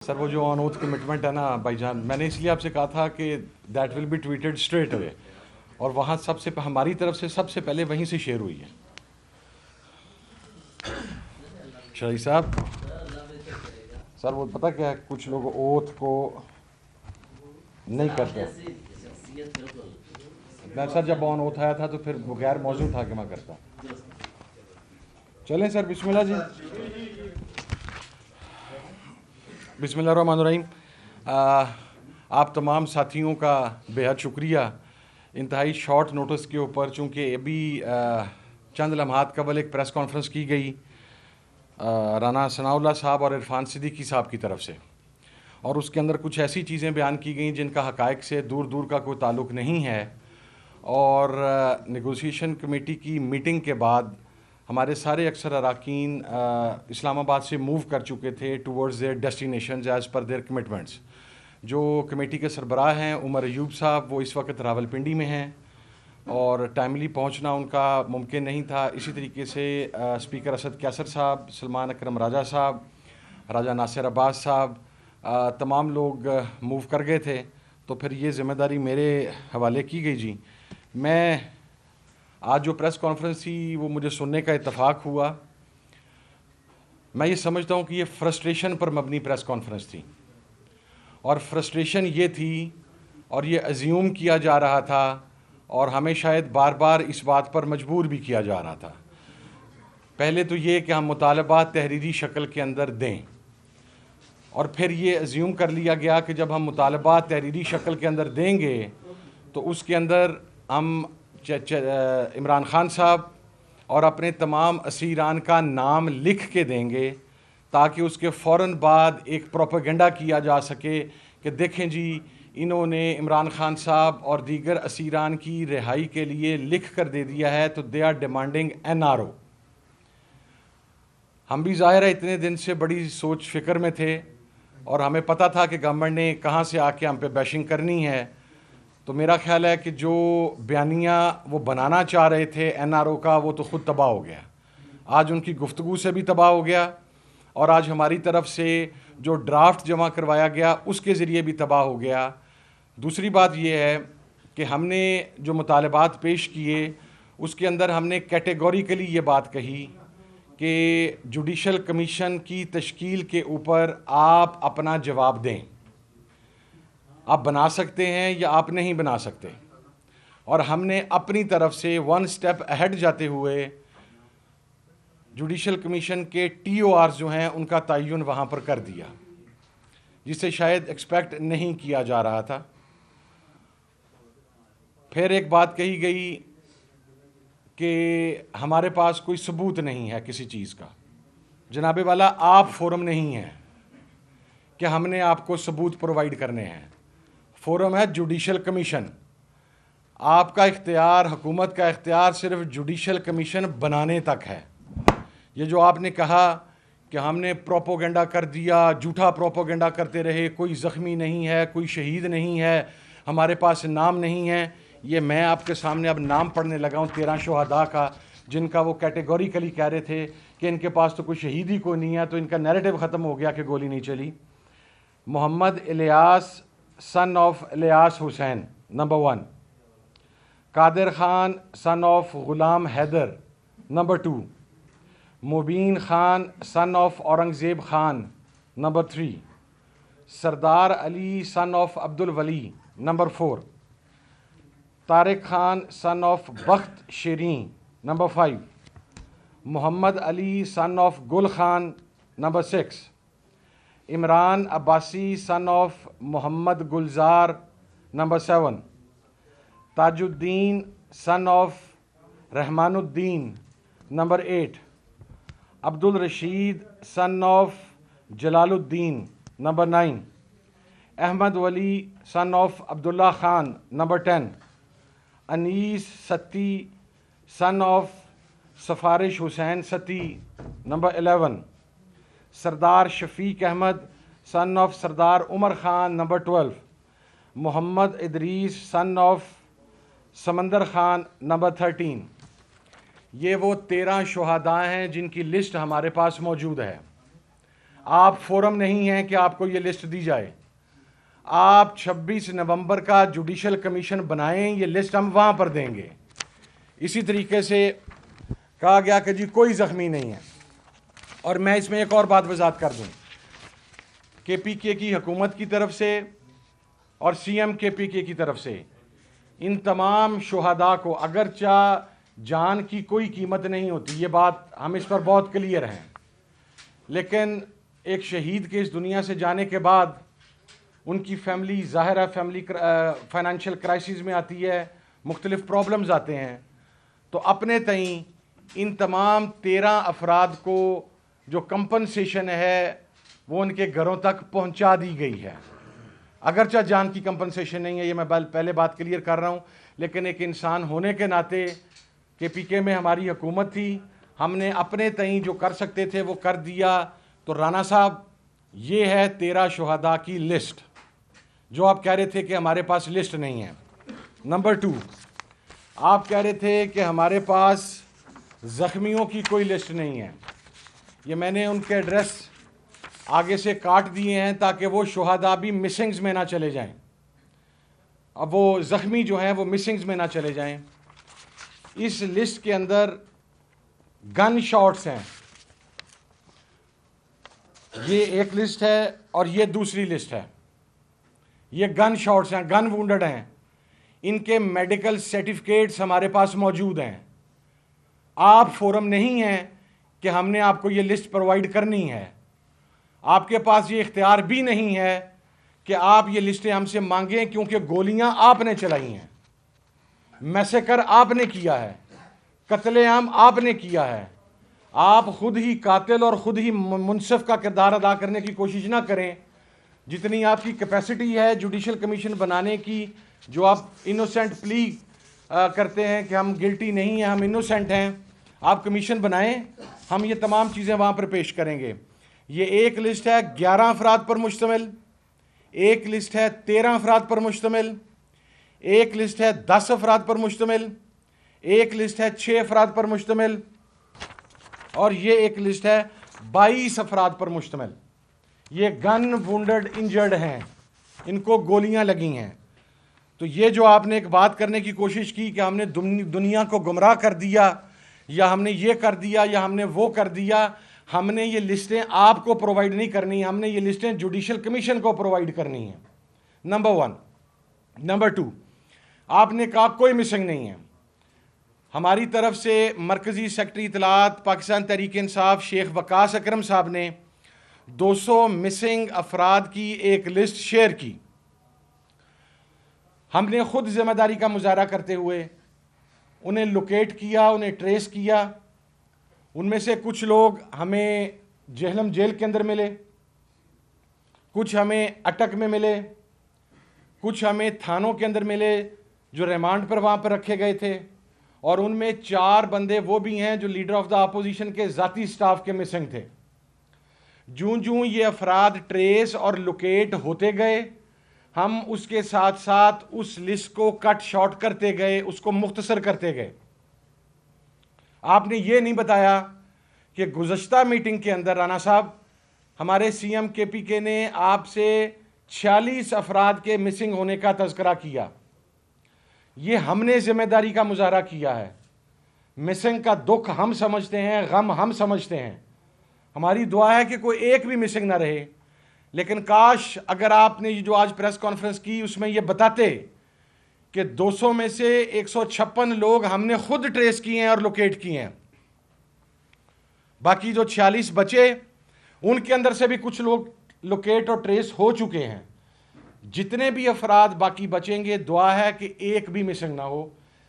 سر وہ جو آن oath commitment ہے نا بھائی جان، میں نے اس لیے آپ سے کہا تھا کہ that will be tweeted straight away, اور وہاں سب سے ہماری طرف سے سب سے پہلے وہیں سے شیئر ہوئی ہے. شاہی صاحب سر وہ پتہ کیا ہے، کچھ لوگ اوتھ کو نہیں کرتے. میں سر جب آن اوتھ آیا تھا تو پھر غیر موضوع تھا کہ میں کرتا. چلیں سر، بسم اللہ جی. بسم اللہ الرحمن الرحیم. آپ تمام ساتھیوں کا بے حد شکریہ. انتہائی شارٹ نوٹس کے اوپر، چونکہ ابھی چند لمحات قبل ایک پریس کانفرنس کی گئی رانا ثناء اللہ صاحب اور عرفان صدیقی صاحب کی طرف سے، اور اس کے اندر کچھ ایسی چیزیں بیان کی گئیں جن کا حقائق سے دور دور کا کوئی تعلق نہیں ہے. اور نیگوسیشن کمیٹی کی میٹنگ کے بعد ہمارے سارے اکثر اراکین اسلام آباد سے موو کر چکے تھے towards their destinations as per their commitments. جو کمیٹی کے سربراہ ہیں عمر ایوب صاحب، وہ اس وقت راولپنڈی میں ہیں اور ٹائملی پہنچنا ان کا ممکن نہیں تھا. اسی طریقے سے اسپیکر اسد کیسر صاحب، سلمان اکرم راجہ صاحب، راجہ ناصر عباس صاحب، تمام لوگ موو کر گئے تھے. تو پھر یہ ذمہ داری میرے حوالے کی گئی جی. میں آج جو پریس کانفرنس تھی وہ مجھے سننے کا اتفاق ہوا. میں یہ سمجھتا ہوں کہ یہ فرسٹریشن پر مبنی پریس کانفرنس تھی، اور فرسٹریشن یہ تھی اور یہ ازیوم کیا جا رہا تھا، اور ہمیں شاید بار بار اس بات پر مجبور بھی کیا جا رہا تھا. پہلے تو یہ کہ ہم مطالبات تحریری شکل کے اندر دیں، اور پھر یہ ازیوم کر لیا گیا کہ جب ہم مطالبات تحریری شکل کے اندر دیں گے تو اس کے اندر ہم عمران خان صاحب اور اپنے تمام اسیران کا نام لکھ کے دیں گے، تاکہ اس کے فوراً بعد ایک پروپیگنڈا کیا جا سکے کہ دیکھیں جی انہوں نے عمران خان صاحب اور دیگر اسیران کی رہائی کے لیے لکھ کر دے دیا ہے، تو they are demanding N R O. ہم بھی ظاہر ہے اتنے دن سے بڑی سوچ فکر میں تھے، اور ہمیں پتہ تھا کہ گورنمنٹ نے کہاں سے آ کے ہم پہ بیشنگ کرنی ہے. تو میرا خیال ہے کہ جو بیانیہ وہ بنانا چاہ رہے تھے این آر او کا، وہ تو خود تباہ ہو گیا. آج ان کی گفتگو سے بھی تباہ ہو گیا، اور آج ہماری طرف سے جو ڈرافٹ جمع کروایا گیا اس کے ذریعے بھی تباہ ہو گیا. دوسری بات یہ ہے کہ ہم نے جو مطالبات پیش کیے اس کے اندر ہم نے کیٹیگوریکلی یہ بات کہی کہ جوڈیشل کمیشن کی تشکیل کے اوپر آپ اپنا جواب دیں. آپ بنا سکتے ہیں یا آپ نہیں بنا سکتے. اور ہم نے اپنی طرف سے ون سٹیپ اہیڈ جاتے ہوئے جوڈیشل کمیشن کے ٹی او آرز جو ہیں ان کا تعین وہاں پر کر دیا، جسے شاید ایکسپیکٹ نہیں کیا جا رہا تھا. پھر ایک بات کہی گئی کہ ہمارے پاس کوئی ثبوت نہیں ہے کسی چیز کا. جناب والا، آپ فورم نہیں ہیں کہ ہم نے آپ کو ثبوت پرووائڈ کرنے ہیں. فورم ہے جوڈیشل کمیشن. آپ کا اختیار، حکومت کا اختیار صرف جوڈیشل کمیشن بنانے تک ہے. یہ جو آپ نے کہا کہ ہم نے پروپوگنڈا کر دیا، جھوٹا پروپوگنڈا کرتے رہے، کوئی زخمی نہیں ہے، کوئی شہید نہیں ہے، ہمارے پاس نام نہیں ہے. یہ میں آپ کے سامنے اب نام پڑھنے لگا ہوں 13 شہداء کا، جن کا وہ کیٹیگوریکلی کہہ رہے تھے کہ ان کے پاس تو کوئی شہید ہی کوئی نہیں ہے، تو ان کا نیریٹو ختم ہو گیا کہ گولی نہیں چلی. Muhammad Ilyas son of Ilyas Hussain number 1. Qadir Khan son of Ghulam Haider number 2. Mubeen Khan son of Aurangzeb Khan number 3. Sardar Ali son of Abdul Wali number 4. Tariq Khan son of Bakht Shireen number 5. Muhammad Ali son of Gul Khan number 6. Imran Abbasi son of Muhammad Gulzar number 7. Taj Uddin son of Rahman Uddin number 8. Abdul Rashid sun of Jalal Uddin number 9. Ahmed Wali son of Abdullah Khan number 10. Anees Satti son of Sifarish Hussain sati number 11. Sardar Shafiq Ahmad son of Sardar Umar Khan number 12. Muhammad Idrees son of Samandar Khan number 13. یہ وہ 13 شہداء ہیں جن کی list ہمارے پاس موجود ہے. آپ فورم نہیں ہیں کہ آپ کو یہ لسٹ دی جائے. آپ 26 نومبر کا جوڈیشل کمیشن بنائیں, یہ لسٹ ہم وہاں پر دیں گے. اسی طریقے سے کہا گیا کہ جی کوئی زخمی نہیں ہے. اور میں اس میں ایک اور بات وضاحت کر دوں, کے پی کے کی حکومت کی طرف سے اور سی ایم کے پی کے کی طرف سے ان تمام شہداء کو اگرچہ جان کی کوئی قیمت نہیں ہوتی, یہ بات ہم اس پر بہت کلیئر ہیں, لیکن ایک شہید کے اس دنیا سے جانے کے بعد ان کی فیملی ظاہر ہے فیملی فائنینشیل کرائسس میں آتی ہے, مختلف پرابلمز آتے ہیں. تو اپنے تئیں ان تمام 13 افراد کو جو کمپنسیشن ہے وہ ان کے گھروں تک پہنچا دی گئی ہے. اگرچہ جان کی کمپنسیشن نہیں ہے, یہ میں پہلے بات کلیئر کر رہا ہوں, لیکن ایک انسان ہونے کے ناطے کے پی کے میں ہماری حکومت تھی, ہم نے اپنے تئیں جو کر سکتے تھے وہ کر دیا. تو رانا صاحب یہ ہے 13 شہداء کی لسٹ, جو آپ کہہ رہے تھے کہ ہمارے پاس لسٹ نہیں ہے. نمبر 2, آپ کہہ رہے تھے کہ ہمارے پاس زخمیوں کی کوئی لسٹ نہیں ہے. یہ میں نے ان کے ایڈریس آگے سے کاٹ دیے ہیں تاکہ وہ شہداء بھی مسنگز میں نہ چلے جائیں, اب وہ زخمی جو ہیں وہ مسنگز میں نہ چلے جائیں. اس لسٹ کے اندر گن شاٹس ہیں, یہ ایک لسٹ ہے اور یہ دوسری لسٹ ہے. یہ گن شاٹس ہیں, گن وونڈڈ ہیں, ان کے میڈیکل سرٹیفکیٹس ہمارے پاس موجود ہیں. آپ فورم نہیں ہیں کہ ہم نے آپ کو یہ لسٹ پرووائڈ کرنی ہے. آپ کے پاس یہ اختیار بھی نہیں ہے کہ آپ یہ لسٹیں ہم سے مانگیں, کیونکہ گولیاں آپ نے چلائی ہیں, میسیکر آپ نے کیا ہے, قتل عام آپ نے کیا ہے. آپ خود ہی قاتل اور خود ہی منصف کا کردار ادا کرنے کی کوشش نہ کریں. جتنی آپ کی کیپیسٹی ہے جوڈیشل کمیشن بنانے کی, جو آپ انوسینٹ پلی کرتے ہیں کہ ہم گلٹی نہیں ہیں, ہم انوسینٹ ہیں, آپ کمیشن بنائیں, ہم یہ تمام چیزیں وہاں پر پیش کریں گے. یہ ایک لسٹ ہے 11 افراد پر مشتمل, ایک لسٹ ہے 13 افراد پر مشتمل, ایک لسٹ ہے 10 افراد پر مشتمل, ایک لسٹ ہے 6 افراد پر مشتمل, اور یہ ایک لسٹ ہے 22 افراد پر مشتمل. یہ گن وونڈڈ انجرڈ ہیں, ان کو گولیاں لگی ہیں. تو یہ جو آپ نے ایک بات کرنے کی کوشش کی کہ ہم نے دنیا کو گمراہ کر دیا, یا ہم نے یہ کر دیا, یا ہم نے وہ کر دیا, ہم نے یہ لسٹیں آپ کو پرووائڈ نہیں کرنی, ہم نے یہ لسٹیں جوڈیشل کمیشن کو پرووائڈ کرنی ہیں. نمبر 1. نمبر 2, آپ نے کہا کوئی مسنگ نہیں ہے. ہماری طرف سے مرکزی سیکرٹری اطلاعات پاکستان تحریک انصاف شیخ وقاص اکرم صاحب نے 200 مسنگ افراد کی ایک لسٹ شیئر کی. ہم نے خود ذمہ داری کا مظاہرہ کرتے ہوئے انہیں لوکیٹ کیا, انہیں ٹریس کیا. ان میں سے کچھ لوگ ہمیں جہلم جیل کے اندر ملے, کچھ ہمیں اٹک میں ملے, کچھ ہمیں تھانوں کے اندر ملے جو ریمانڈ پر وہاں پر رکھے گئے تھے, اور ان میں 4 بندے وہ بھی ہیں جو لیڈر آف دا اپوزیشن کے ذاتی سٹاف کے مسنگ تھے. جوں یہ افراد ٹریس اور لوکیٹ ہوتے گئے, ہم اس کے ساتھ ساتھ اس لسٹ کو کٹ شارٹ کرتے گئے, اس کو مختصر کرتے گئے. آپ نے یہ نہیں بتایا کہ گزشتہ میٹنگ کے اندر رانا صاحب ہمارے سی ایم کے پی کے نے آپ سے 46 افراد کے مسنگ ہونے کا تذکرہ کیا. یہ ہم نے ذمہ داری کا مظاہرہ کیا ہے. مسنگ کا دکھ ہم سمجھتے ہیں, غم ہم سمجھتے ہیں. ہماری دعا ہے کہ کوئی ایک بھی مسنگ نہ رہے, لیکن کاش اگر آپ نے جو آج پریس کانفرنس کی اس میں یہ بتاتے کہ 200 میں سے 156 لوگ ہم نے خود ٹریس کیے ہیں اور لوکیٹ کیے ہیں. باقی جو 46 بچے ان کے اندر سے بھی کچھ لوگ لوکیٹ اور ٹریس ہو چکے ہیں. جتنے بھی افراد باقی بچیں گے دعا ہے کہ ایک بھی مسنگ نہ ہو,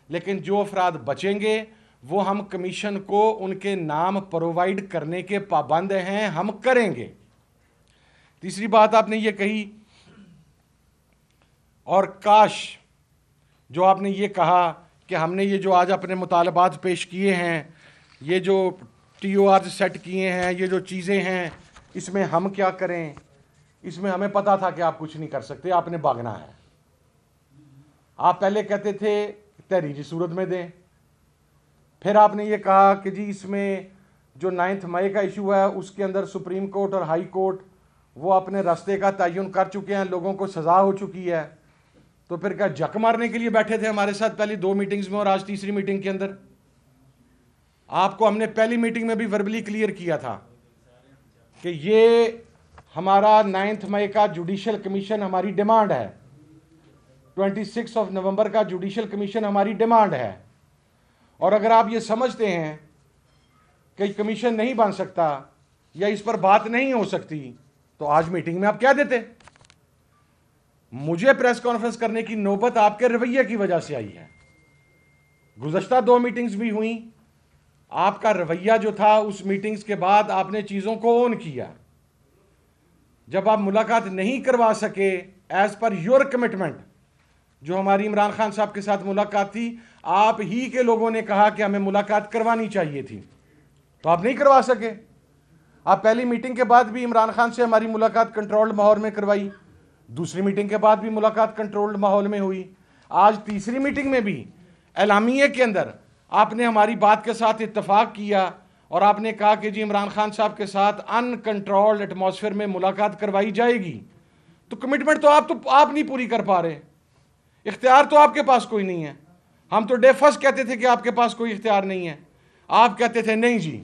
لیکن جو افراد بچیں گے وہ ہم کمیشن کو ان کے نام پرووائڈ کرنے کے پابند ہیں, ہم کریں گے. تیسری بات آپ نے یہ کہی, اور کاش جو آپ نے یہ کہا کہ ہم نے یہ جو آج اپنے مطالبات پیش کیے ہیں, یہ جو ٹی او آر سیٹ کیے ہیں, یہ جو چیزیں ہیں, اس میں ہم کیا کریں. اس میں ہمیں پتا تھا کہ آپ کچھ نہیں کر سکتے, آپ نے بھاگنا ہے. آپ پہلے کہتے تھے تحریری صورت میں دیں, پھر آپ نے یہ کہا کہ جی اس میں جو 9 مئی کا ایشو ہے اس کے اندر سپریم کورٹ اور ہائی کورٹ وہ اپنے راستے کا تعین کر چکے ہیں, لوگوں کو سزا ہو چکی ہے, تو پھر کیا جک مارنے کے لیے بیٹھے تھے ہمارے ساتھ پہلی 2 میٹنگز میں اور آج تیسری میٹنگ کے اندر؟ آپ کو ہم نے پہلی میٹنگ میں بھی وربلی کلیئر کیا تھا کہ یہ ہمارا 9 مئی کا جوڈیشل کمیشن ہماری ڈیمانڈ ہے, 26 نومبر کا جوڈیشل کمیشن ہماری ڈیمانڈ ہے, اور اگر آپ یہ سمجھتے ہیں کہ کمیشن نہیں بن سکتا یا اس پر بات نہیں ہو سکتی تو آج میٹنگ میں آپ کیا دیتے؟ مجھے پریس کانفرنس کرنے کی نوبت آپ کے رویے کی وجہ سے آئی ہے. گزشتہ 2 میٹنگز بھی ہوئیں, آپ کا رویہ جو تھا اس میٹنگز کے بعد آپ نے چیزوں کو اون کیا. جب آپ ملاقات نہیں کروا سکے ایز پر یور کمٹمنٹ, جو ہماری عمران خان صاحب کے ساتھ ملاقات تھی, آپ ہی کے لوگوں نے کہا کہ ہمیں ملاقات کروانی چاہیے تھی, تو آپ نہیں کروا سکے. آپ پہلی میٹنگ کے بعد بھی عمران خان سے ہماری ملاقات کنٹرولڈ ماحول میں کروائی, دوسری میٹنگ کے بعد بھی ملاقات کنٹرولڈ ماحول میں ہوئی, آج تیسری میٹنگ میں بھی اعلامیے کے اندر آپ نے ہماری بات کے ساتھ اتفاق کیا اور آپ نے کہا کہ جی عمران خان صاحب کے ساتھ ان کنٹرولڈ ایٹماسفیئر میں ملاقات کروائی جائے گی. تو کمٹمنٹ تو آپ نہیں پوری کر پا رہے, اختیار تو آپ کے پاس کوئی نہیں ہے. ہم تو ڈے فرسٹ کہتے تھے کہ آپ کے پاس کوئی اختیار نہیں ہے, آپ کہتے تھے نہیں جی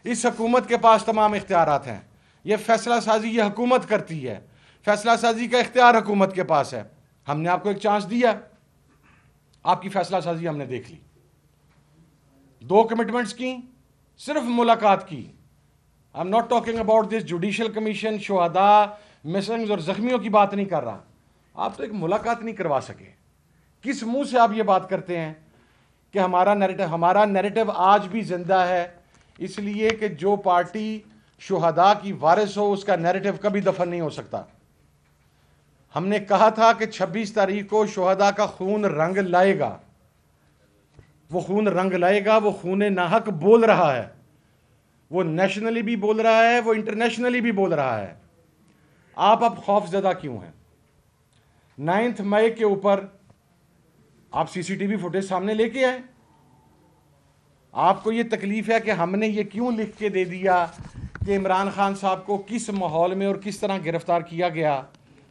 اس حکومت کے پاس تمام اختیارات ہیں, یہ فیصلہ سازی یہ حکومت کرتی ہے, فیصلہ سازی کا اختیار حکومت کے پاس ہے. ہم نے آپ کو ایک چانس دیا, آپ کی فیصلہ سازی ہم نے دیکھ لی, 2 کمٹمنٹس کی, صرف ملاقات کی. I am not talking about this judicial commission, شہداء, مسنگز اور زخمیوں کی بات نہیں کر رہا. آپ تو ایک ملاقات نہیں کروا سکے. کس منہ سے آپ یہ بات کرتے ہیں کہ ہمارا نیریٹو آج بھی زندہ ہے, اس لیے کہ جو پارٹی شہداء کی وارث ہو اس کا نیریٹو کبھی دفن نہیں ہو سکتا. ہم نے کہا تھا کہ 26 تاریخ کو شہداء کا خون رنگ لائے گا, وہ خون رنگ لائے گا, وہ خون ناحق بول رہا ہے, وہ نیشنلی بھی بول رہا ہے, وہ انٹرنیشنلی بھی بول رہا ہے. آپ اب خوف زدہ کیوں ہیں؟ 9 مئی کے اوپر آپ سی سی ٹی وی فوٹیج سامنے لے کے آئے. آپ کو یہ تکلیف ہے کہ ہم نے یہ کیوں لکھ کے دے دیا کہ عمران خان صاحب کو کس ماحول میں اور کس طرح گرفتار کیا گیا,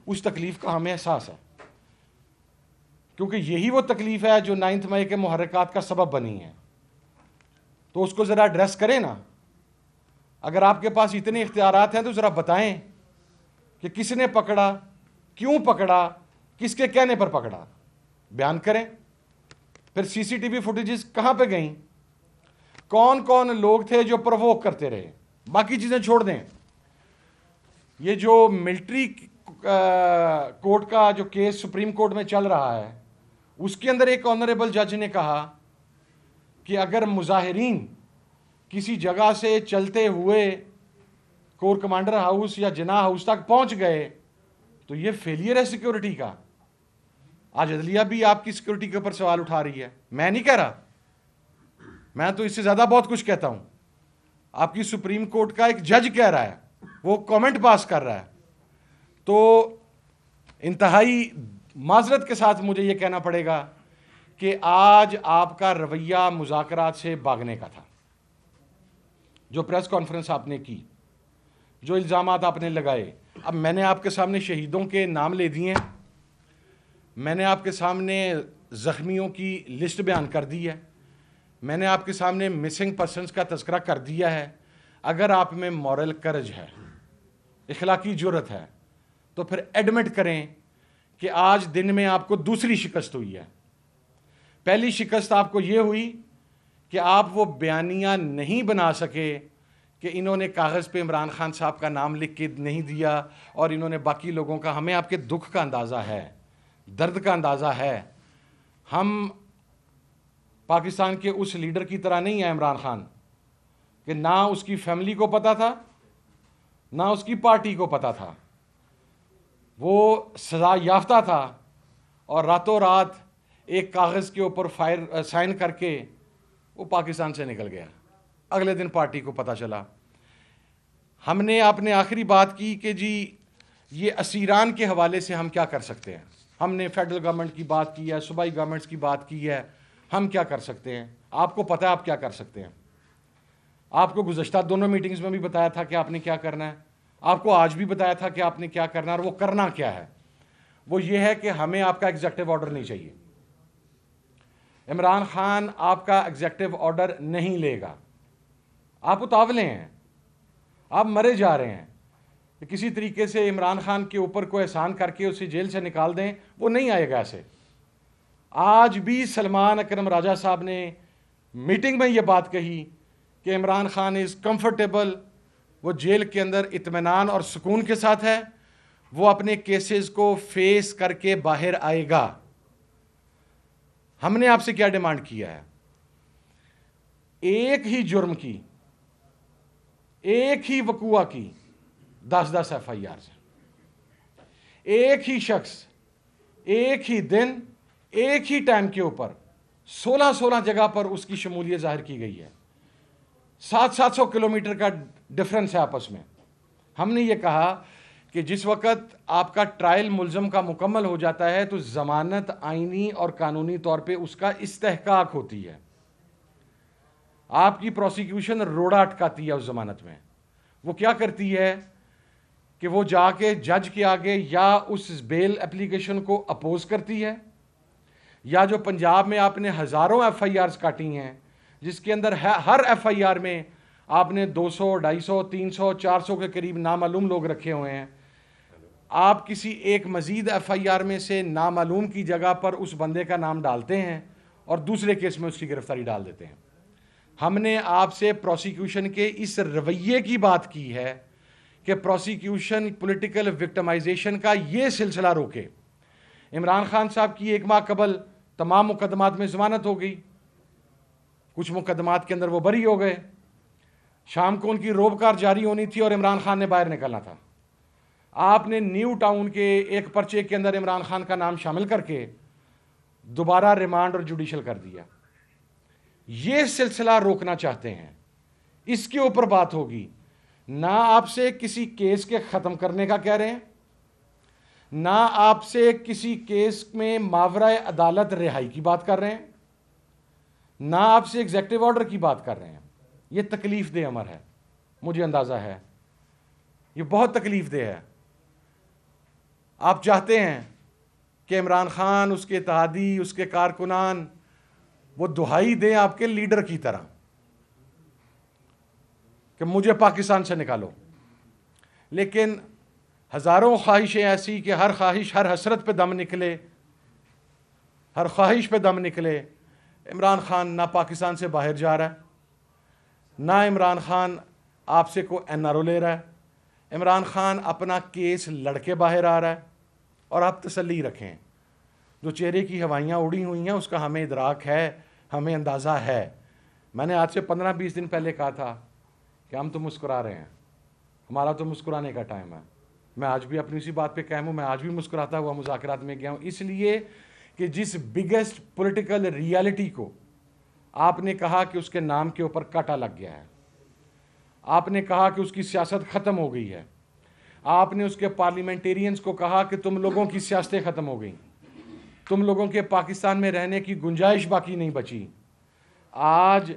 اس تکلیف کا ہمیں احساس ہے, کیونکہ یہی وہ تکلیف ہے جو 9 مئی کے محرکات کا سبب بنی ہے. تو اس کو ذرا ایڈریس کریں نا. اگر آپ کے پاس اتنے اختیارات ہیں تو ذرا بتائیں کہ کس نے پکڑا, کیوں پکڑا, کس کے کہنے پر پکڑا, بیان کریں. پھر سی سی ٹی وی فوٹیجز کہاں پہ گئیں, کون کون لوگ تھے جو پرووک کرتے رہے. باقی چیزیں چھوڑ دیں, یہ جو ملٹری کورٹ کا جو کیس سپریم کورٹ میں چل رہا ہے اس کے اندر ایک آنریبل جج نے کہا کہ اگر مظاہرین کسی جگہ سے چلتے ہوئے کور کمانڈر ہاؤس یا جناح ہاؤس تک پہنچ گئے تو یہ فیلئر ہے سیکیورٹی کا. آج عدلیہ بھی آپ کی سیکیورٹی کے اوپر سوال اٹھا رہی ہے. میں نہیں کہہ رہا, میں تو اس سے زیادہ بہت کچھ کہتا ہوں. آپ کی سپریم کورٹ کا ایک جج کہہ رہا ہے, وہ کامنٹ پاس کر رہا ہے. تو انتہائی معذرت کے ساتھ مجھے یہ کہنا پڑے گا کہ آج آپ کا رویہ مذاکرات سے بھاگنے کا تھا. جو پریس کانفرنس آپ نے کی, جو الزامات آپ نے لگائے, اب میں نے آپ کے سامنے شہیدوں کے نام لے دیے ہیں, میں نے آپ کے سامنے زخمیوں کی لسٹ بیان کر دی ہے, میں نے آپ کے سامنے مسنگ پرسنز کا تذکرہ کر دیا ہے. اگر آپ میں مورل کرج ہے, اخلاقی جرت ہے, تو پھر ایڈمٹ کریں کہ آج دن میں آپ کو دوسری شکست ہوئی ہے. پہلی شکست آپ کو یہ ہوئی کہ آپ وہ بیانیہ نہیں بنا سکے کہ انہوں نے کاغذ پہ عمران خان صاحب کا نام لکھ کے نہیں دیا اور انہوں نے باقی لوگوں کا. ہمیں آپ کے دکھ کا اندازہ ہے, درد کا اندازہ ہے. ہم پاکستان کے اس لیڈر کی طرح نہیں ہے عمران خان کہ نہ اس کی فیملی کو پتا تھا نہ اس کی پارٹی کو پتا تھا. وہ سزا یافتہ تھا اور راتوں رات ایک کاغذ کے اوپر سائن کر کے وہ پاکستان سے نکل گیا. اگلے دن پارٹی کو پتا چلا. ہم نے آپ نے آخری بات کی کہ جی یہ اسیران کے حوالے سے ہم کیا کر سکتے ہیں. ہم نے فیڈرل گورنمنٹ کی بات کی ہے, صوبائی گورنمنٹس کی بات کی ہے, ہم کیا کر سکتے ہیں. آپ کو پتہ ہے آپ کیا کر سکتے ہیں. آپ کو گزشتہ دونوں میٹنگز میں بھی بتایا تھا کہ آپ نے کیا کرنا ہے، آپ کو آج بھی بتایا تھا کہ آپ نے کیا کرنا ہے، اور وہ کرنا کیا ہے؟ وہ یہ ہے کہ ہمیں آپ کا ایگزیکٹو آرڈر نہیں چاہیے۔ عمران خان آپ کا ایگزیکٹو آرڈر نہیں لے گا۔ آپ اتاولے ہیں، آپ مرے جا رہے ہیں کہ کسی طریقے سے عمران خان کے اوپر کوئی احسان کر کے اسے جیل سے نکال دیں، وہ نہیں آئے گا ایسے۔ آج بھی سلمان اکرم راجہ صاحب نے میٹنگ میں یہ بات کہی کہ عمران خان از کمفرٹیبل، وہ جیل کے اندر اطمینان اور سکون کے ساتھ ہے، وہ اپنے کیسز کو فیس کر کے باہر آئے گا۔ ہم نے آپ سے کیا ڈیمانڈ کیا ہے؟ ایک ہی جرم کی، ایک ہی وقوع کی 10 ایف آئی آر سے، ایک ہی شخص ایک ہی دن ایک ہی ٹائم کے اوپر 16 جگہ پر اس کی شمولیت ظاہر کی گئی ہے۔ 700 کلومیٹر کا ڈفرنس ہے آپس میں۔ ہم نے یہ کہا کہ جس وقت آپ کا ٹرائل ملزم کا مکمل ہو جاتا ہے تو ضمانت آئینی اور قانونی طور پہ اس کا استحقاق ہوتی ہے۔ آپ کی پروسیکیوشن روڑا اٹکاتی ہے اس ضمانت میں۔ وہ کیا کرتی ہے کہ وہ جا کے جج کے آگے یا اس بیل اپلیکیشن کو اپوز کرتی ہے، یا جو پنجاب میں آپ نے ہزاروں ایف آئی آرز کاٹی ہیں، جس کے اندر ہر ایف آئی آر میں آپ نے 200 250 300 400 کے قریب نامعلوم لوگ رکھے ہوئے ہیں، آپ کسی ایک مزید ایف آئی آر میں سے نامعلوم کی جگہ پر اس بندے کا نام ڈالتے ہیں اور دوسرے کیس میں اس کی گرفتاری ڈال دیتے ہیں۔ ہم نے آپ سے پروسیکیوشن کے اس رویے کی بات کی ہے کہ پروسیکیوشن پولیٹیکل وکٹمائزیشن کا یہ سلسلہ روکے۔ عمران خان صاحب کی 1 ماہ قبل تمام مقدمات میں ضمانت ہو گئی، کچھ مقدمات کے اندر وہ بری ہو گئے، شام کو ان کی روبکار جاری ہونی تھی اور عمران خان نے باہر نکلنا تھا۔ آپ نے نیو ٹاؤن کے ایک پرچے کے اندر عمران خان کا نام شامل کر کے دوبارہ ریمانڈ اور جوڈیشل کر دیا۔ یہ سلسلہ روکنا چاہتے ہیں، اس کے اوپر بات ہوگی۔ نہ آپ سے کسی کیس کے ختم کرنے کا کہہ رہے ہیں، نہ آپ سے کسی کیس میں ماورائے عدالت رہائی کی بات کر رہے ہیں، نہ آپ سے ایگزیکٹو آرڈر کی بات کر رہے ہیں۔ یہ تکلیف دہ امر ہے، مجھے اندازہ ہے یہ بہت تکلیف دہ ہے۔ آپ چاہتے ہیں کہ عمران خان، اس کے اتحادی، اس کے کارکنان وہ دہائی دیں آپ کے لیڈر کی طرح کہ مجھے پاکستان سے نکالو، لیکن ہزاروں خواہشیں ایسی کہ ہر خواہش، ہر حسرت پہ دم نکلے، ہر خواہش پہ دم نکلے۔ عمران خان نہ پاکستان سے باہر جا رہا ہے، نہ عمران خان آپ سے کوئی این آر او لے رہا ہے۔ عمران خان اپنا کیس لڑ کے باہر آ رہا ہے، اور آپ تسلی رکھیں، جو چہرے کی ہوائیاں اڑی ہوئی ہیں اس کا ہمیں ادراک ہے، ہمیں اندازہ ہے۔ میں نے آج سے 15-20 دن پہلے کہا تھا کہ ہم تو مسکرا رہے ہیں، ہمارا تو مسکرانے کا ٹائم ہے۔ میں آج بھی اپنی اسی بات پہ قائم ہوں، میں آج بھی مسکراتا ہوا مذاکرات میں گیا ہوں، اس لیے کہ جس بگیسٹ پولیٹیکل ریالٹی کو آپ نے کہا کہ اس کے نام کے اوپر کاٹا لگ گیا ہے، آپ نے کہا کہ اس کی سیاست ختم ہو گئی ہے، آپ نے اس کے پارلیمنٹیرینز کو کہا کہ تم لوگوں کی سیاستیں ختم ہو گئیں، تم لوگوں کے پاکستان میں رہنے کی گنجائش باقی نہیں بچی۔ آج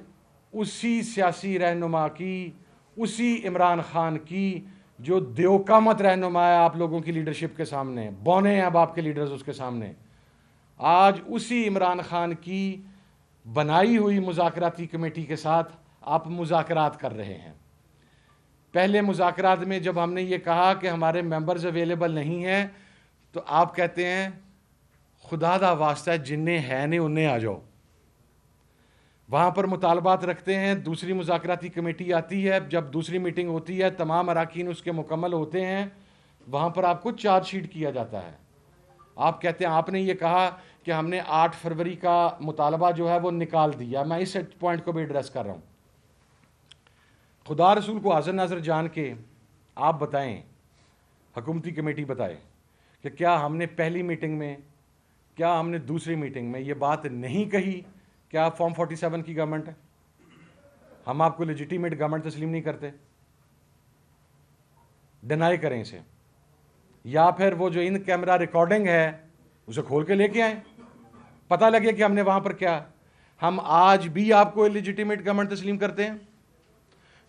اسی سیاسی رہنما کی، اسی عمران خان کی جو دیوقامت رہنما ہے آپ لوگوں کی لیڈرشپ کے سامنے، بونے ہیں اب آپ کے لیڈرز اس کے سامنے، آج اسی عمران خان کی بنائی ہوئی مذاکراتی کمیٹی کے ساتھ آپ مذاکرات کر رہے ہیں۔ پہلے مذاکرات میں جب ہم نے یہ کہا کہ ہمارے ممبرز اویلیبل نہیں ہیں تو آپ کہتے ہیں خدا دا واسطہ جنہیں ہے نہیں انہیں آ جاؤ۔ وہاں پر مطالبات رکھتے ہیں، دوسری مذاکراتی کمیٹی آتی ہے، جب دوسری میٹنگ ہوتی ہے تمام اراکین اس کے مکمل ہوتے ہیں، وہاں پر آپ کو چارج شیٹ کیا جاتا ہے۔ آپ کہتے ہیں آپ نے یہ کہا کہ ہم نے 8 فروری کا مطالبہ جو ہے وہ نکال دیا۔ میں اس پوائنٹ کو بھی ایڈریس کر رہا ہوں۔ خدا رسول کو حاضر ناظر جان کے آپ بتائیں، حکومتی کمیٹی بتائے کہ کیا ہم نے پہلی میٹنگ میں، کیا ہم نے دوسری میٹنگ میں یہ بات نہیں کہی کہ آپ فارم 47 کی گورنمنٹ ہے، ہم آپ کو لیجیٹیمیٹ گورنمنٹ تسلیم نہیں کرتے؟ ڈینائی کریں اسے، یا پھر وہ جو ان کیمرہ ریکارڈنگ ہے اسے کھول کے لے کے آئیں، پتہ لگے کہ ہم نے وہاں پر کیا۔ ہم آج بھی آپ کو لیجیٹیمیٹ گورنمنٹ تسلیم کرتے ہیں؟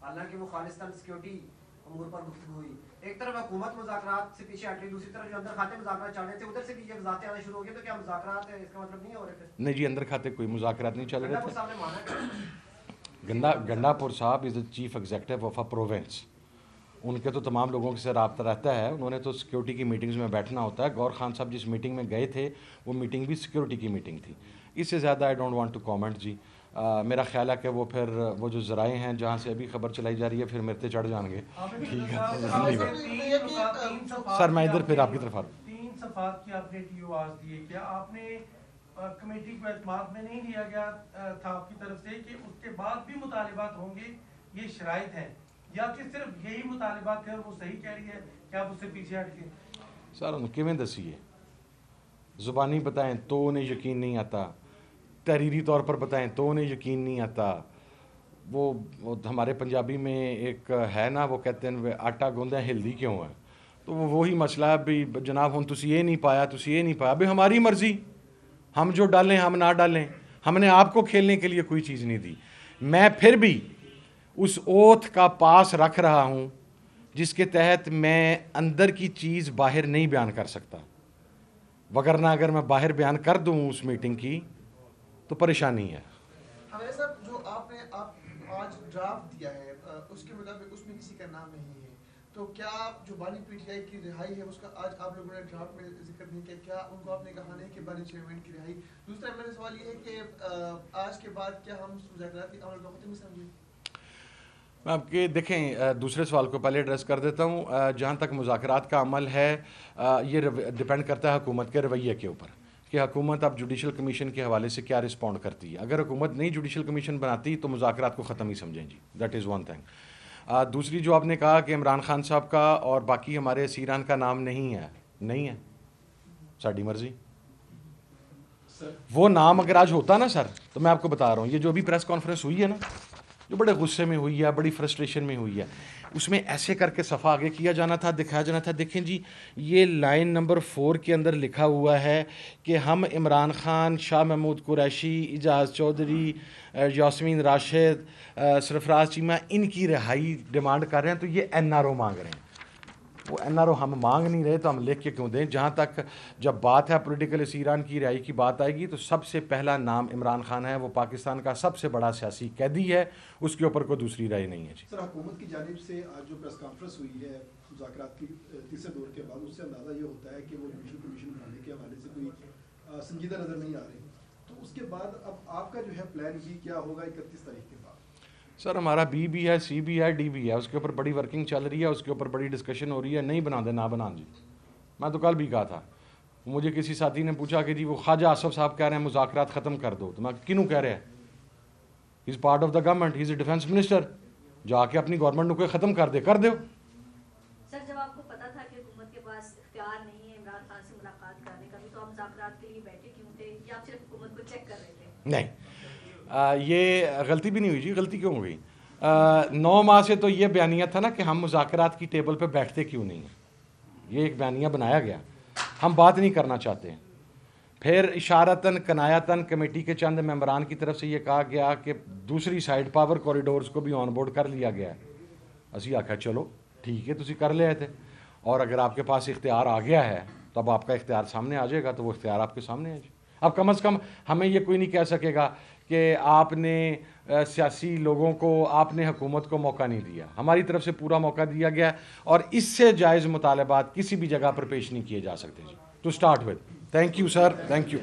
حالانکہ وہ خالصتاً سیکورٹی امور پر گفتگو ہوئی. ایک طرف حکومت مذاکرات سے پیچھے ہٹ رہی، دوسری طرف جو اندر کھاتے مذاکرات چل رہے تھے ادھر سے بھی یہ وضاحتیں آنا شروع ہو گئی، تو کیا مذاکرات اس کا مطلب نہیں ہو رہے تھے؟ نہیں جی، اندر کھاتے کوئی مذاکرات نہیں چل رہے تھے. صاحب نے مانا گنڈا پور صاحب is the chief executive of a province. ان کے تو تمام لوگوں سے رابطہ رہتا ہے. انہوں نے تو سیکورٹی کی میٹنگز میں بیٹھنا ہوتا ہے. گور خان صاحب جس میٹنگ میں گئے تھے وہ میٹنگ بھی سیکورٹی کی میٹنگ تھی. اس سے زیادہ I don't want to comment جی. میرا خیال ہے کہ وہ پھر وہ جو ذرائع ہیں جہاں سے ابھی خبر چلائی جا رہی ہے پھر میرے چڑھ جائیں گے. ٹھیک ہے سر، میں ادھر پھر آپ کی طرف آ رہا ہوں. 3 صفحات کی آپ نے ٹیو آواز دی ہے، کیا آپ نے کمیٹی کو اعتماد میں نہیں لیا گیا تھا آپ کی طرف سے کہ اس کے بعد بھی مطالبات ہوں گے، یہ شرائط ہیں، یا کہ صرف یہی مطالبات ہیں اور وہ صحیح کہہ رہی ہے کہ آپ اس سے پیچھے ہٹ گئے؟ سر ان کیویں دسیے، زبانی بتائیں تو انہیں یقین نہیں آتا، تحریری طور پر بتائیں تو انہیں یقین نہیں آتا. وہ ہمارے پنجابی میں ایک ہے نا، وہ کہتے ہیں آٹا گوندہ ہلدی کیوں ہے، تو وہ وہی مسئلہ ہے بھی جناب ہوں تسی یہ نہیں پایا، تسی یہ نہیں پایا. بھی ہماری مرضی، ہم جو ڈالیں ہم نہ ڈالیں. ہم نے آپ کو کھیلنے کے لیے کوئی چیز نہیں دی. میں پھر بھی اس اوتھ کا پاس رکھ رہا ہوں جس کے تحت میں اندر کی چیز باہر نہیں بیان کر سکتا، وگرنہ اگر میں باہر بیان کر دوں اس میٹنگ کی تو پریشانی ہے. ہمارے صاحب جو آپ نے آج ڈرافٹ دیا ہے اس کے مطابق اس میں کسی کا نام نہیں ہے، تو کیا جو بانی پی ٹی آئی کی رہائی ہے اس کا آج آپ لوگوں نے ڈرافٹ میں ذکر نہیں کیا، کیا ان کو آپ نے کہا نہیں کہ بانی چیئرمین کی رہائی؟ دوسرا میرا سوال یہ ہے کہ آج کے بعد کیا ہم مذاکراتی عمل کو ختم سمجھیں؟ میں آپ کے دیکھیں دوسرے سوال کو پہلے ایڈریس کر دیتا ہوں. جہاں تک مذاکرات کا عمل ہے یہ ڈپینڈ کرتا ہے حکومت کے رویے کے اوپر کہ حکومت اب جوڈیشل کمیشن کے حوالے سے کیا رسپونڈ کرتی ہے. اگر حکومت نہیں جوڈیشل کمیشن بناتی تو مذاکرات کو ختم ہی سمجھیں جی. That is one thing. دوسری جو آپ نے کہا کہ عمران خان صاحب کا اور باقی ہمارے اسیران کا نام نہیں ہے ساڑی مرضی. وہ نام اگر آج ہوتا نا سر تو میں آپ کو بتا رہا ہوں، یہ جو ابھی پریس کانفرنس ہوئی ہے نا، جو بڑے غصے میں ہوئی ہے، بڑی فرسٹریشن میں ہوئی ہے، اس میں ایسے کر کے صفحہ آگے کیا جانا تھا، دکھایا جانا تھا. دیکھیں جی یہ لائن نمبر 4 کے اندر لکھا ہوا ہے کہ ہم عمران خان، شاہ محمود قریشی، اعجاز چودھری، یاسمین راشد، سرفراز چیمہ ان کی رہائی ڈیمانڈ کر رہے ہیں. تو یہ این آر او مانگ رہے ہیں. وہ این آر او ہم مانگ نہیں رہے تو ہم لکھ کے کیوں دیں؟ جہاں تک جب بات ہے پولیٹیکل اسیران کی رہائی کی بات آئے گی تو سب سے پہلا نام عمران خان ہے. وہ پاکستان کا سب سے بڑا سیاسی قیدی ہے، اس کے اوپر کوئی دوسری رائے نہیں ہے جی. سر حکومت کی جانب سے آج جو پریس کانفرنس ہوئی ہے مذاکرات کی تیسرے دور کے بعد، اس سے اندازہ یہ ہوتا ہے کہ وہ جوڈیشل کمیشن بنانے کے حوالے سے کوئی سنجیدہ نظر نہیں آ رہی. تو اس کے بعد اب آپ کا جو ہے پلان بی کیا ہوگا 31 تاریخ کے بعد؟ سر ہمارا بی بھی ہے، سی بھی ہے، ڈی بھی ہے. اس کے اوپر بڑی ورکنگ چل رہی ہے، اس کے اوپر بڑی ڈسکشن ہو رہی ہے. نہیں بنا دیں نہ بنا جی. میں تو کل بھی کہا تھا، مجھے کسی ساتھی نے پوچھا کہ جی وہ خواجہ آصف صاحب کہہ رہے ہیں مذاکرات ختم کر دو، تو میں کنوں کہہ رہے ہیں؟ He is part of the government, he is a defence minister. جا کے اپنی گورنمنٹ کو ختم کر دے، کر دو. سر جب آپ کو پتا تھا کہ حکومت کے پاس اختیار نہیں ہے عمران خان سے ملاقات کرنے کا بھی، تو آپ مذاکرات کے لیے بیٹھے کیوں تھے، یا آپ صرف حکومت کو چیک کر رہے تھے؟ نہیں یہ غلطی بھی نہیں ہوئی جی. غلطی کیوں ہو گئی؟ 9 ماہ سے تو یہ بیانیہ تھا نا کہ ہم مذاکرات کی ٹیبل پہ بیٹھتے کیوں نہیں ہیں. یہ ایک بیانیہ بنایا گیا، ہم بات نہیں کرنا چاہتے ہیں. پھر اشارتاً کنایتاً کمیٹی کے چند ممبران کی طرف سے یہ کہا گیا کہ دوسری سائڈ پاور کوریڈورز کو بھی آن بورڈ کر لیا گیا ہے. اسی آخیا چلو ٹھیک ہے تسی کر لے تھے، اور اگر آپ کے پاس اختیار آ گیا ہے تو اب آپ کا اختیار سامنے آ جائے گا، تو وہ اختیار آپ کے سامنے ہے جی. اب کم از کم ہمیں یہ کوئی نہیں کہہ سکے گا کہ آپ نے سیاسی لوگوں کو، آپ نے حکومت کو موقع نہیں دیا. ہماری طرف سے پورا موقع دیا گیا، اور اس سے جائز مطالبات کسی بھی جگہ پر پیش نہیں کیے جا سکتے جی. To start with. Thank you sir, thank you.